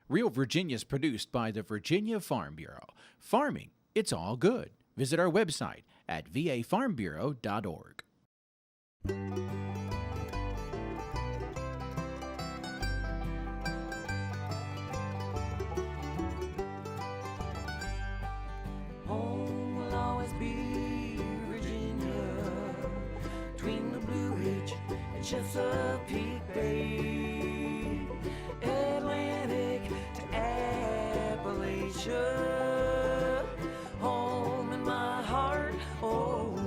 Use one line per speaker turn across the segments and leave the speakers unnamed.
Real Virginia is produced by the Virginia Farm Bureau. Farming, it's all good. Visit our website at vafarmbureau.org.
Home will always be Virginia, between the Blue Ridge and Chesapeake Bay, Atlantic to Appalachia, home in my heart always.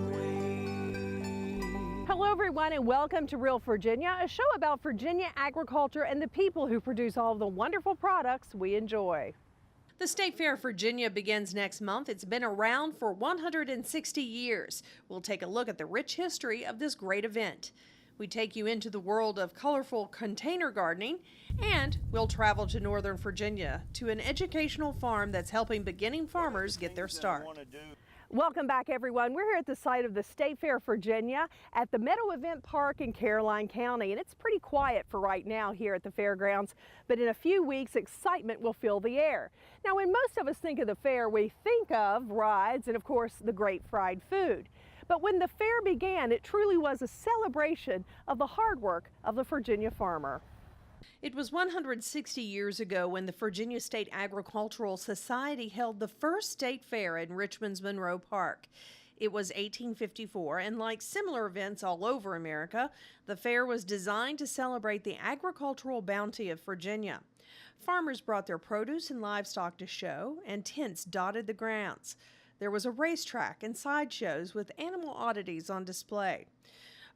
Hello everyone and welcome to Real Virginia, a show about Virginia agriculture and the people who produce all of the wonderful products we enjoy. The State Fair of Virginia begins next month. It's been around for 160 years. We'll take a look at the rich history of this great event. We take you into the world of colorful container gardening, and we'll travel to Northern Virginia to an educational farm that's helping beginning farmers get their start. Welcome back, everyone. We're here at the site of the State Fair of Virginia at the Meadow Event Park in Caroline County, and it's pretty quiet for right now here at the fairgrounds, but in a few weeks, excitement will fill the air. Now, when most of us think of the fair, we think of rides and, of course, the great fried food. But when the fair began, it truly was a celebration of the hard work of the Virginia farmer. It was 160 years ago when the Virginia State Agricultural Society held the first state fair in Richmond's Monroe Park. It was 1854, and like similar events all over America, the fair was designed to celebrate the agricultural bounty of Virginia. Farmers brought their produce and livestock to show, and tents dotted the grounds. There was a racetrack and sideshows with animal oddities on display.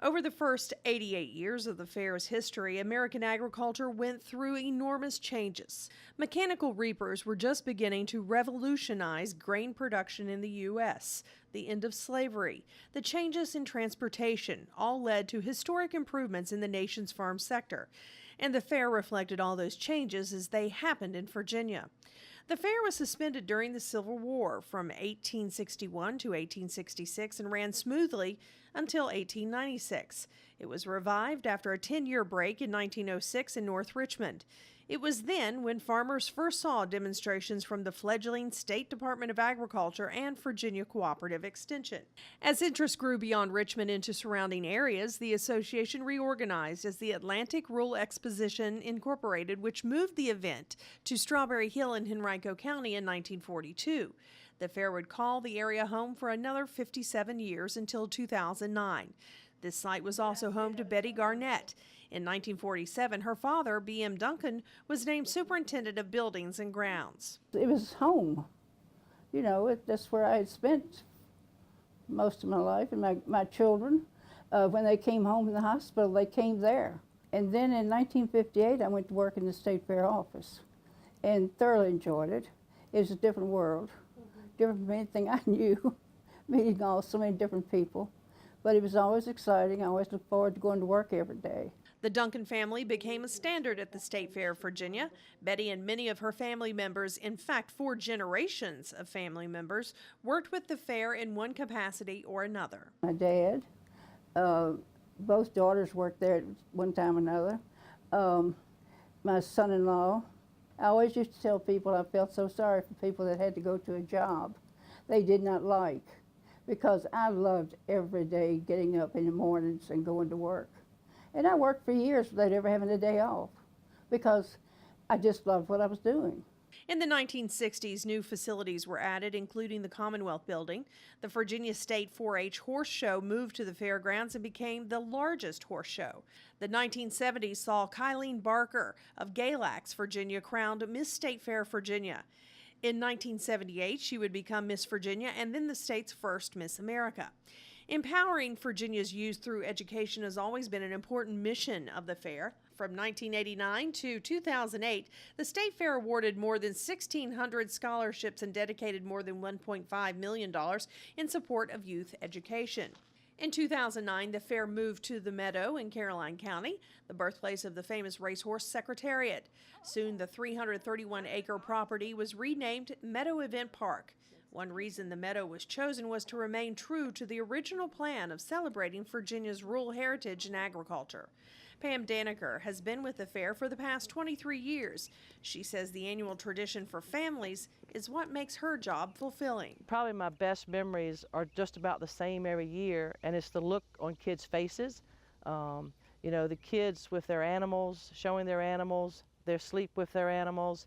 Over the first 88 years of the fair's history, American agriculture went through enormous changes. Mechanical reapers were just beginning to revolutionize grain production in the U.S. The end of slavery, the changes in transportation, all led to historic improvements in the nation's farm sector. And the fair reflected all those changes as they happened in Virginia. The fair was suspended during the Civil War from 1861 to 1866 and ran smoothly until 1896. It was revived after a 10-year break in 1906 in North Richmond. It was then when farmers first saw demonstrations from the fledgling State Department of Agriculture and Virginia Cooperative Extension. As interest grew beyond Richmond into surrounding areas, the association reorganized as the Atlantic Rural Exposition Incorporated, which moved the event to Strawberry Hill in Henrico County in 1942. The fair would call the area home for another 57 years until 2009. This site was also home to Betty Garnett. In 1947, her father, B.M. Duncan, was named superintendent of buildings and grounds.
It was home. You know, that's where I had spent most of my life, and my children, when they came home from the hospital, they came there. And then in 1958, I went to work in the State Fair office and thoroughly enjoyed it. It was a different world, different from anything I knew, meeting so many different people. But it was always exciting. I always looked forward to going to work every day.
The Duncan family became a standard at the State Fair of Virginia. Betty and many of her family members, in fact 4 generations of family members, worked with the fair in one capacity or another.
My dad, both daughters worked there at one time or another. My son-in-law. I always used to tell people I felt so sorry for people that had to go to a job they did not like, because I loved every day getting up in the mornings and going to work. And I worked for years without ever having a day off because I just loved what I was doing.
In the 1960s, new facilities were added, including the Commonwealth Building. The Virginia State 4-H Horse Show moved to the fairgrounds and became the largest horse show. The 1970s saw Kylene Barker of Galax, Virginia, crowned Miss State Fair Virginia. In 1978, she would become Miss Virginia and then the state's first Miss America. Empowering Virginia's youth through education has always been an important mission of the fair. From 1989 to 2008, the State Fair awarded more than 1,600 scholarships and dedicated more than $1.5 million in support of youth education. In 2009, the fair moved to the Meadow in Caroline County, the birthplace of the famous racehorse Secretariat. Soon, the 331-acre property was renamed Meadow Event Park. One reason the Meadow was chosen was to remain true to the original plan of celebrating Virginia's rural heritage and agriculture. Pam Daniker has been with the fair for the past 23 years. She says the annual tradition for families is what makes her job fulfilling.
Probably my best memories are just about the same every year, and it's the look on kids' faces. You know, the kids with their animals, showing their animals, their sleep with their animals,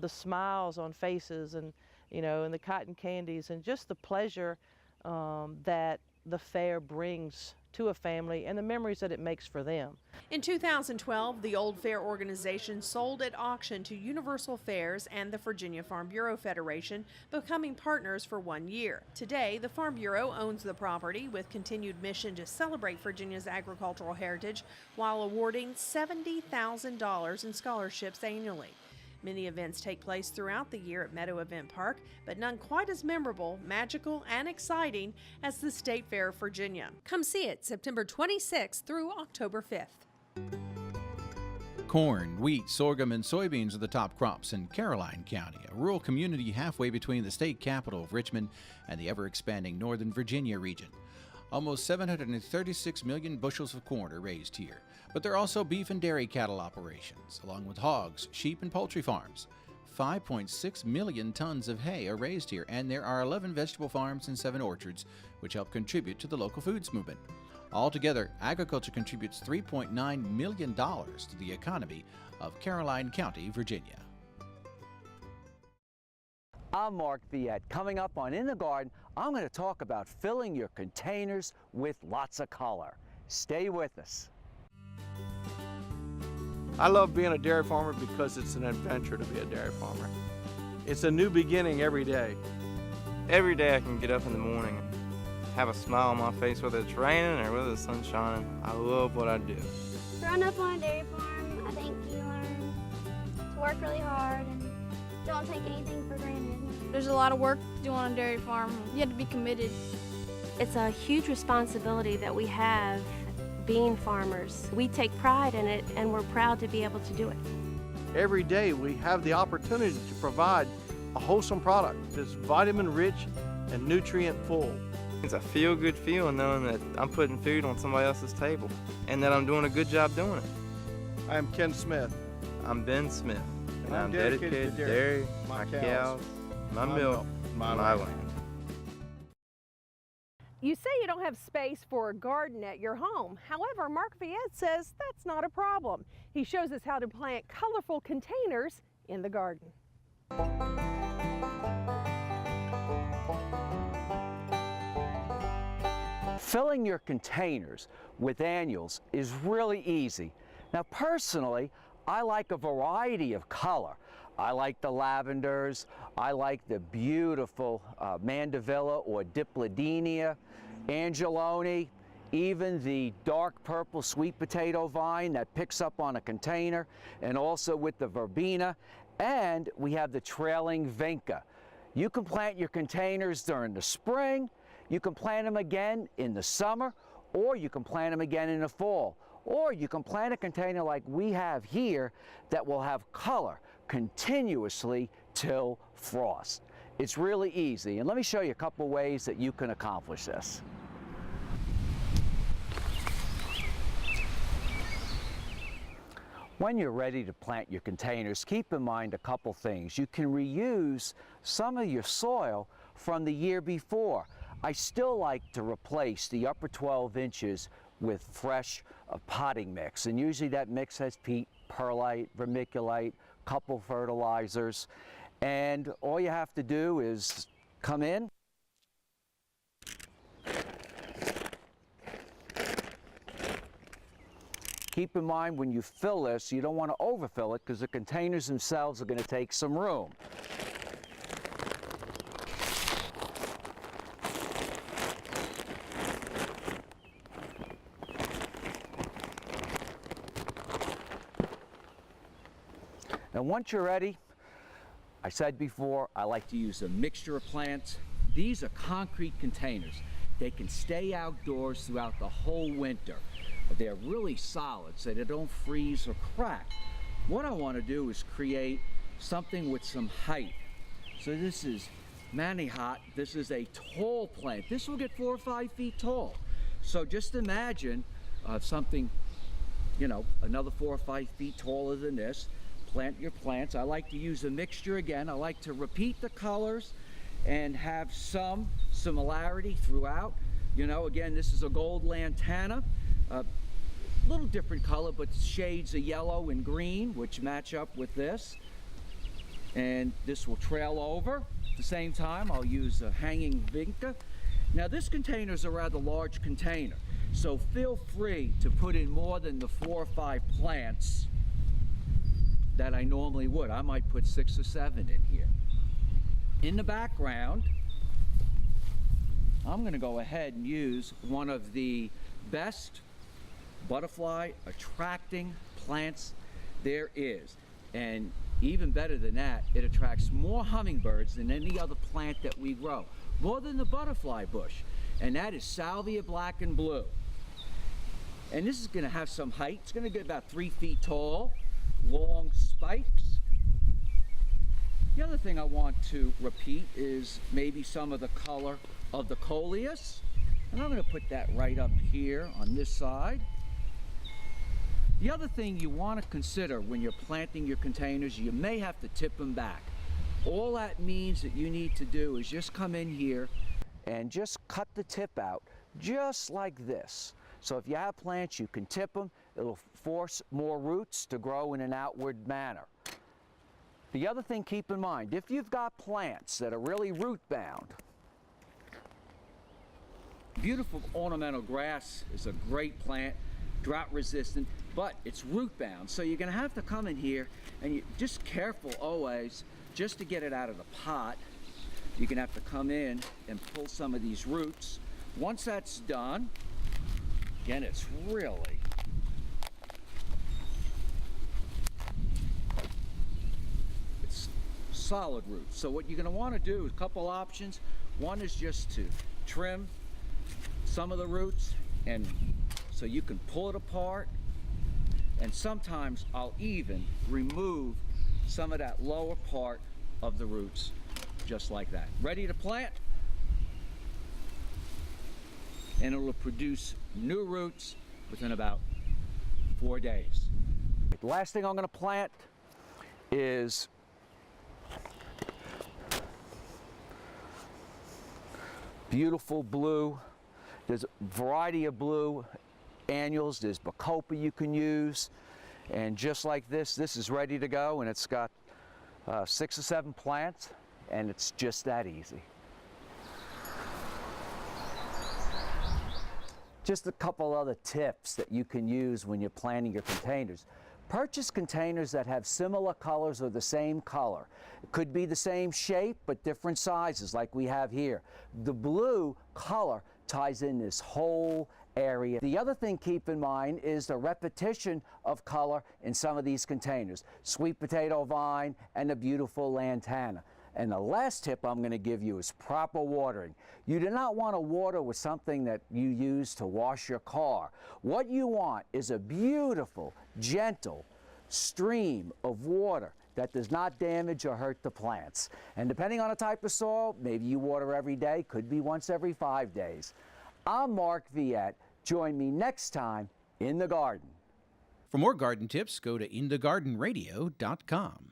the smiles on faces, and you know, and the cotton candies, and just the pleasure that the fair brings to a family and the memories that it makes for them.
In 2012, the Old Fair organization sold at auction to Universal Fairs and the Virginia Farm Bureau Federation, becoming partners for 1 year. Today, the Farm Bureau owns the property with continued mission to celebrate Virginia's agricultural heritage while awarding $70,000 in scholarships annually. Many events take place throughout the year at Meadow Event Park, but none quite as memorable, magical, and exciting as the State Fair of Virginia. Come see it September 26th through October 5th.
Corn, wheat, sorghum, and soybeans are the top crops in Caroline County, a rural community halfway between the state capital of Richmond and the ever-expanding Northern Virginia region. Almost 736 million bushels of corn are raised here, but there are also beef and dairy cattle operations, along with hogs, sheep, and poultry farms. 5.6 million tons of hay are raised here, and there are 11 vegetable farms and 7 orchards, which help contribute to the local foods movement. Altogether, agriculture contributes $3.9 million to the economy of Caroline County, Virginia.
I'm Mark Viet. Coming up on In the Garden, I'm going to talk about filling your containers with lots of color. Stay with us.
I love being a dairy farmer because it's an adventure to be a dairy farmer. It's a new beginning every day.
Every day I can get up in the morning and have a smile on my face, whether it's raining or whether the sun's shining. I love what I do.
Growing up on a dairy farm, I think you learn to work really hard and don't take anything for granted.
There's a lot of work to do on a dairy farm. You have to be committed.
It's a huge responsibility that we have being farmers. We take pride in it, and we're proud to be able to do it.
Every day we have the opportunity to provide a wholesome product that's vitamin rich and nutrient full.
It's a feel-good feeling knowing that I'm putting food on somebody else's table and that I'm doing a good job doing it.
I'm Ken Smith.
I'm Ben Smith, and I'm
dedicated to
dairy, my cows, my milk, my land.
You say you don't have space for a garden at your home. However, Mark Viet says that's not a problem. He shows us how to plant colorful containers in the garden.
Filling your containers with annuals is really easy. Now personally, I like a variety of color. I like the lavenders, I like the beautiful mandevilla or dipladenia, angelone, even the dark purple sweet potato vine that picks up on a container, and also with the verbena, and we have the trailing vinca. You can plant your containers during the spring, you can plant them again in the summer, or you can plant them again in the fall. Or you can plant a container like we have here that will have color continuously till frost. It's really easy, and let me show you a couple ways that you can accomplish this. When you're ready to plant your containers, keep in mind a couple things. You can reuse some of your soil from the year before. I still like to replace the upper 12 inches with fresh potting mix, and usually that mix has peat, perlite, vermiculite, couple fertilizers, and all you have to do is come in, keep in mind when you fill this, you don't want to overfill it because the containers themselves are going to take some room. And once you're ready, I said before, I like to use a mixture of plants. These are concrete containers. They can stay outdoors throughout the whole winter. They're really solid so they don't freeze or crack. What I want to do is create something with some height. So this is Manihot. This is a tall plant. This will get 4 or 5 feet tall. So just imagine something you know, another 4 or 5 feet taller than this. Plant your plants. I like to use a mixture again. I like to repeat the colors and have some similarity throughout. You know, again, this is a gold lantana. Little different color, but shades of yellow and green, which match up with this. And this will trail over. At the same time, I'll use a hanging vinca. Now, this container is a rather large container, so feel free to put in more than the 4 or 5 plants that I normally would. I might put 6 or 7 in here. In the background, I'm going to go ahead and use one of the best butterfly attracting plants there is. And even better than that, it attracts more hummingbirds than any other plant that we grow, more than the butterfly bush, and that is Salvia black and blue. And this is going to have some height. It's going to get about 3 feet tall, long spikes. The other thing I want to repeat is maybe some of the color of the coleus, and I'm going to put that right up here on this side. The other thing you want to consider when you're planting your containers, you may have to tip them back. All that means that you need to do is just come in here and just cut the tip out, just like this. So if you have plants, you can tip them. It'll force more roots to grow in an outward manner. The other thing, keep in mind, if you've got plants that are really root bound, beautiful ornamental grass is a great plant, drought resistant, but it's root bound. So you're going to have to come in here and you just careful always, just to get it out of the pot. You're going to have to come in and pull some of these roots. Once that's done, again, it's really solid roots. So what you're going to want to do is a couple options. One is just to trim some of the roots, and so you can pull it apart, and sometimes I'll even remove some of that lower part of the roots, just like that. Ready to plant, and it will produce new roots within about 4 days. The last thing I'm going to plant is beautiful blue. There's a variety of blue annuals. There's bacopa you can use. And just like this is ready to go, and it's got 6 or 7 plants, and it's just that easy. Just a couple other tips that you can use when you're planting your containers. Purchase containers that have similar colors or the same color. It could be the same shape, but different sizes like we have here. The blue color ties in this whole area. The other thing keep in mind is the repetition of color in some of these containers. Sweet potato vine and a beautiful lantana. And the last tip I'm going to give you is proper watering. You do not want to water with something that you use to wash your car. What you want is a beautiful, gentle stream of water that does not damage or hurt the plants. And depending on the type of soil, maybe you water every day, could be once every 5 days. I'm Mark Viette. Join me next time in the garden.
For more garden tips, go to inthegardenradio.com.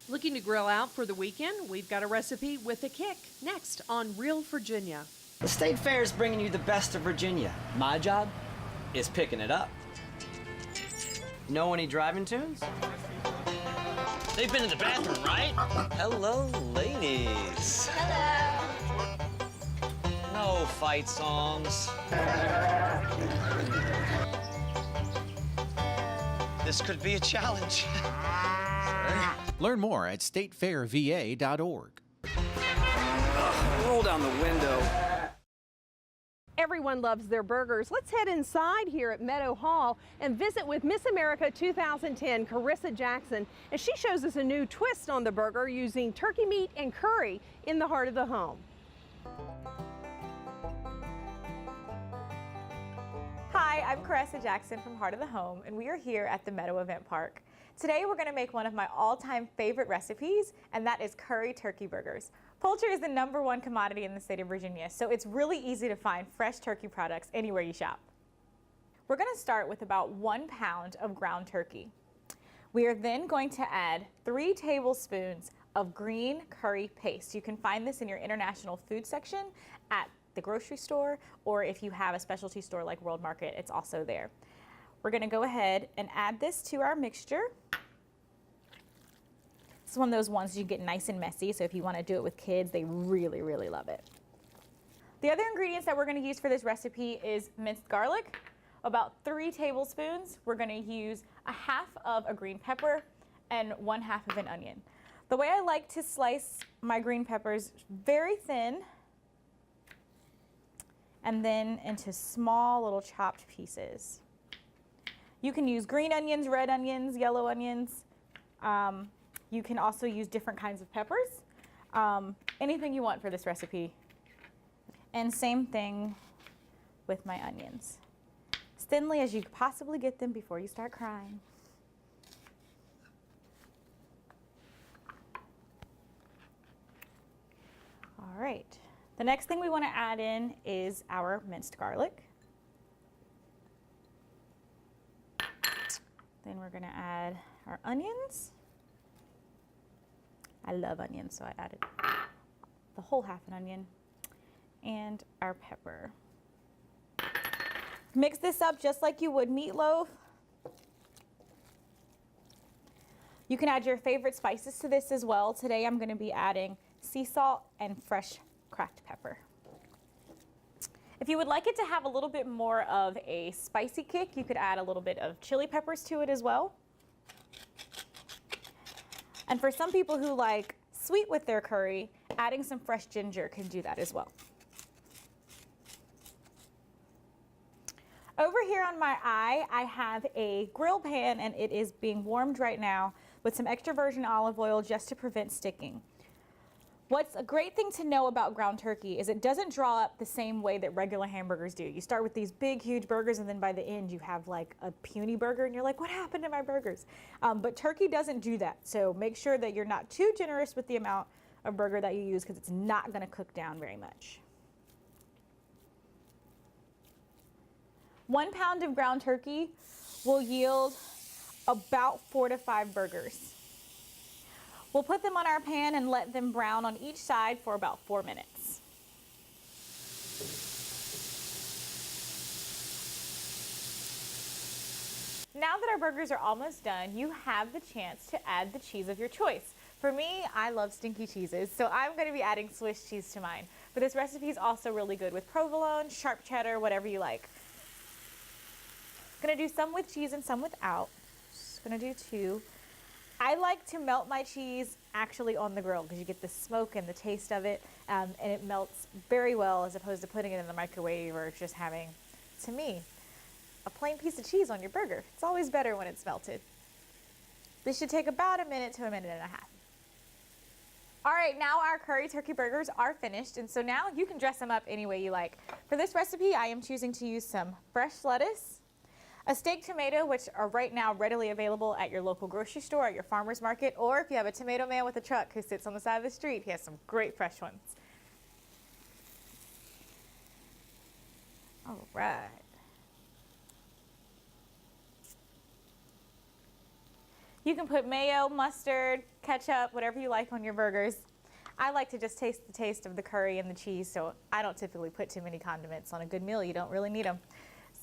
Looking to grill out for the weekend? We've got a recipe with a kick next on Real Virginia.
The State Fair is bringing you the best of Virginia. My job is picking it up. Know any driving tunes? They've been in the bathroom, right? Hello, ladies.
Hello.
No fight songs. This could be a challenge.
Learn more at statefairva.org.
Roll down the window.
Everyone loves their burgers. Let's head inside here at Meadowhall and visit with Miss America 2010, Carissa Jackson, as she shows us a new twist on the burger using turkey meat and curry in the heart of the home.
Hi, I'm Carissa Jackson from Heart of the Home, and we are here at the Meadow Event Park. Today we're going to make one of my all-time favorite recipes, and that is curry turkey burgers. Poultry is the #1 commodity in the state of Virginia, so it's really easy to find fresh turkey products anywhere you shop. we're going to start with about 1 pound of ground turkey. We are then going to add 3 tablespoons of green curry paste. You can find this in your international food section at the grocery store, or if you have a specialty store like World Market, it's also there. We're going to go ahead and add this to our mixture. It's one of those ones you get nice and messy, so if you want to do it with kids, they really, really love it. The other ingredients that we're going to use for this recipe is minced garlic, about 3 tablespoons. We're going to use 1/2 of a green pepper and 1/2 of an onion. The way I like to slice my green peppers, very thin, and then into small little chopped pieces. You can use green onions, red onions, yellow onions. You can also use different kinds of peppers. Anything you want for this recipe. And same thing with my onions. As thinly as you could possibly get them before you start crying. All right. The next thing we want to add in is our minced garlic. Then we're going to add our onions. I love onions, so I added the whole 1/2 an onion. And our pepper. Mix this up just like you would meatloaf. You can add your favorite spices to this as well. Today I'm going to be adding sea salt and fresh cracked pepper. If you would like it to have a little bit more of a spicy kick, you could add a little bit of chili peppers to it as well. And for some people who like sweet with their curry, adding some fresh ginger can do that as well. Over here on my eye, I have a grill pan and it is being warmed right now with some extra virgin olive oil just to prevent sticking. What's a great thing to know about ground turkey is it doesn't draw up the same way that regular hamburgers do. You start with these big, huge burgers, and then by the end you have like a puny burger, and you're like, what happened to my burgers? But turkey doesn't do that, so make sure that you're not too generous with the amount of burger that you use because it's not going to cook down very much. 1 pound of ground turkey will yield about 4 to 5 burgers. We'll put them on our pan and let them brown on each side for about 4 minutes. Now that our burgers are almost done, you have the chance to add the cheese of your choice. For me, I love stinky cheeses, so I'm going to be adding Swiss cheese to mine. But this recipe is also really good with provolone, sharp cheddar, whatever you like. I'm going to do some with cheese and some without. Just going to do 2. I like to melt my cheese actually on the grill because you get the smoke and the taste of it, and it melts very well as opposed to putting it in the microwave or just having, to me, a plain piece of cheese on your burger. It's always better when it's melted. This should take about 1 minute to 1.5 minutes. All right, now our curry turkey burgers are finished, and so now you can dress them up any way you like. For this recipe, I am choosing to use some fresh lettuce, a steak tomato, which are right now readily available at your local grocery store, at your farmer's market, or if you have a tomato man with a truck who sits on the side of the street, he has some great fresh ones. All right. You can put mayo, mustard, ketchup, whatever you like on your burgers. I like to just taste the taste of the curry and the cheese, so I don't typically put too many condiments on a good meal. You don't really need them.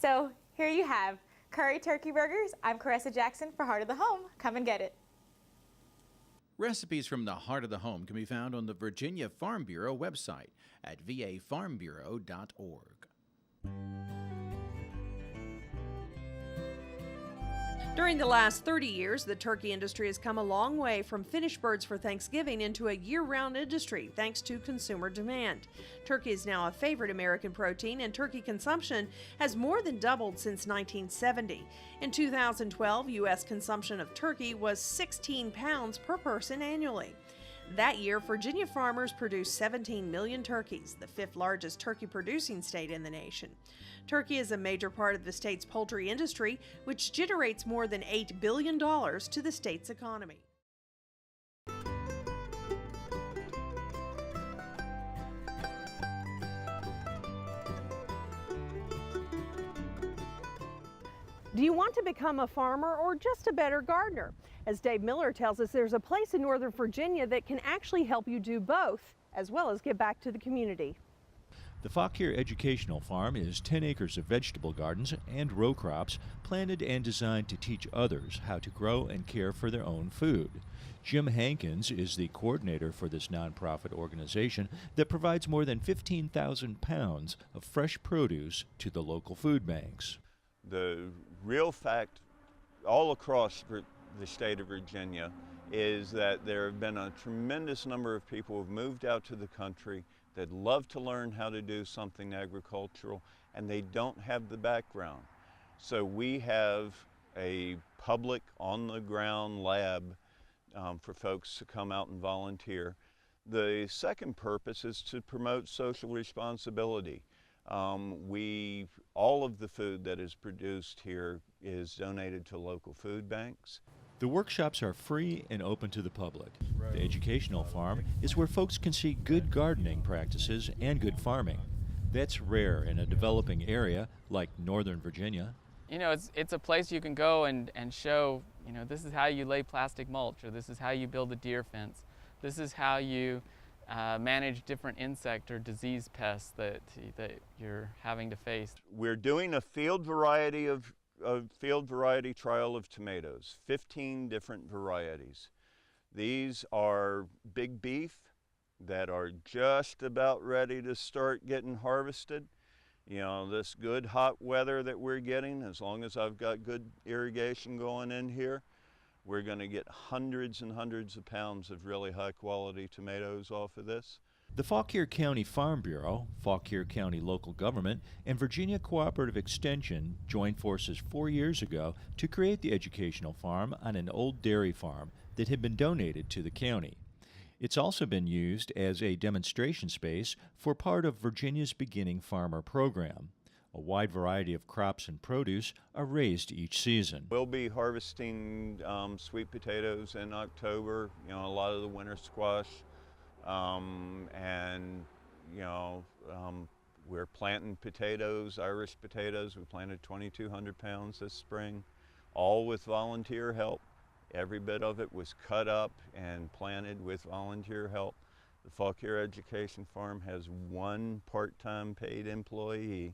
So here you have curry turkey burgers. I'm Caressa Jackson for Heart of the Home. Come and get it.
Recipes from the Heart of the Home can be found on the Virginia Farm Bureau website at vafarmbureau.org.
During the last 30 years, the turkey industry has come a long way from finished birds for Thanksgiving into a year-round industry thanks to consumer demand. Turkey is now a favorite American protein, and turkey consumption has more than doubled since 1970. In 2012, U.S. consumption of turkey was 16 pounds per person annually. That year, Virginia farmers produced 17 million turkeys, the 5th largest turkey-producing state in the nation. Turkey is a major part of the state's poultry industry, which generates more than $8 billion to the state's economy. Do you want to become a farmer or just a better gardener? As Dave Miller tells us, there's a place in Northern Virginia that can actually help you do both, as well as give back to the community.
The Fauquier Educational Farm is 10 acres of vegetable gardens and row crops planted and designed to teach others how to grow and care for their own food. Jim Hankins is the coordinator for this nonprofit organization that provides more than 15,000 pounds of fresh produce to the local food banks.
The real fact all across the state of Virginia is that there have been a tremendous number of people who have moved out to the country that love to learn how to do something agricultural, and they don't have the background. So we have a public on-the-ground lab for folks to come out and volunteer. The second purpose is to promote social responsibility. All of the food that is produced here is donated to local food banks.
The workshops are free and open to the public. The educational farm is where folks can see good gardening practices and good farming. That's rare in a developing area like Northern Virginia.
You know, it's a place you can go and show, you know, this is how you lay plastic mulch, or this is how you build a deer fence. This is how you manage different insect or disease pests that you're having to face.
We're doing a field variety trial of tomatoes, 15 different varieties. These are big beef that are just about ready to start getting harvested. You know, this good hot weather that we're getting, as long as I've got good irrigation going in here, we're going to get hundreds and hundreds of pounds of really high quality tomatoes off of this.
The Fauquier County Farm Bureau, Fauquier County Local Government, and Virginia Cooperative Extension joined forces 4 years ago to create the educational farm on an old dairy farm that had been donated to the county. It's also been used as a demonstration space for part of Virginia's Beginning Farmer program. A wide variety of crops and produce are raised each season.
We'll be harvesting sweet potatoes in October, you know, a lot of the winter squash. And you know, we're planting potatoes, Irish potatoes. We planted 2,200 pounds this spring, all with volunteer help. Every bit of it was cut up and planted with volunteer help. The Fauquier Education Farm has one part-time paid employee,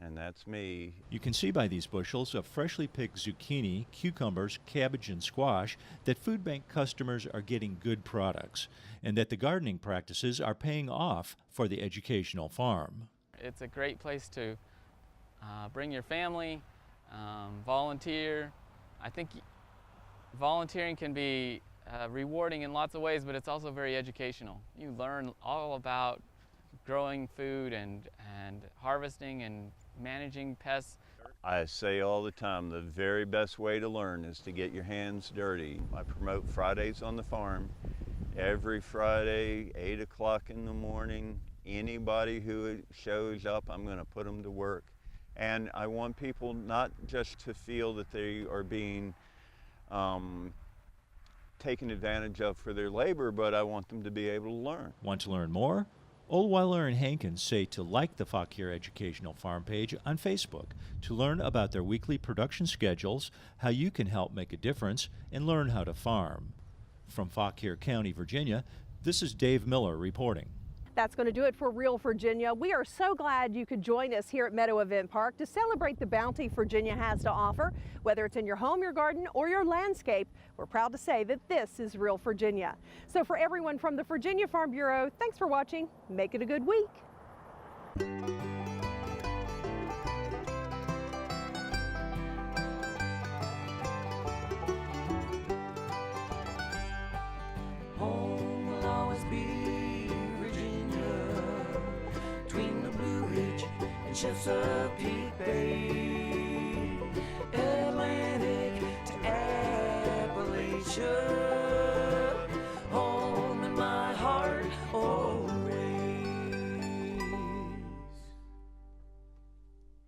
and that's me.
You can see by these bushels of freshly picked zucchini, cucumbers, cabbage, and squash that food bank customers are getting good products, and that the gardening practices are paying off for the educational farm.
It's a great place to bring your family, volunteer. I think volunteering can be rewarding in lots of ways, but it's also very educational. You learn all about growing food and harvesting and managing pests.
I say all the time, the very best way to learn is to get your hands dirty. I promote Fridays on the farm. Every Friday, 8 o'clock in the morning, anybody who shows up, I'm going to put them to work. And I want people not just to feel that they are being taken advantage of for their labor, but I want them to be able to learn.
Want to learn more? Oldweiler and Hankins say to like the Fauquier Educational Farm page on Facebook to learn about their weekly production schedules, how you can help make a difference, and learn how to farm. From Fauquier County, Virginia, this is Dave Miller reporting.
That's going to do it for Real Virginia. We are so glad you could join us here at Meadow Event Park to celebrate the bounty Virginia has to offer. Whether it's in your home, your garden, or your landscape, we're proud to say that this is Real Virginia. So for everyone from the Virginia Farm Bureau, thanks for watching. Make it a good week.
Home will always be between the Blue Ridge and Chesapeake Bay, Atlantic to Appalachia.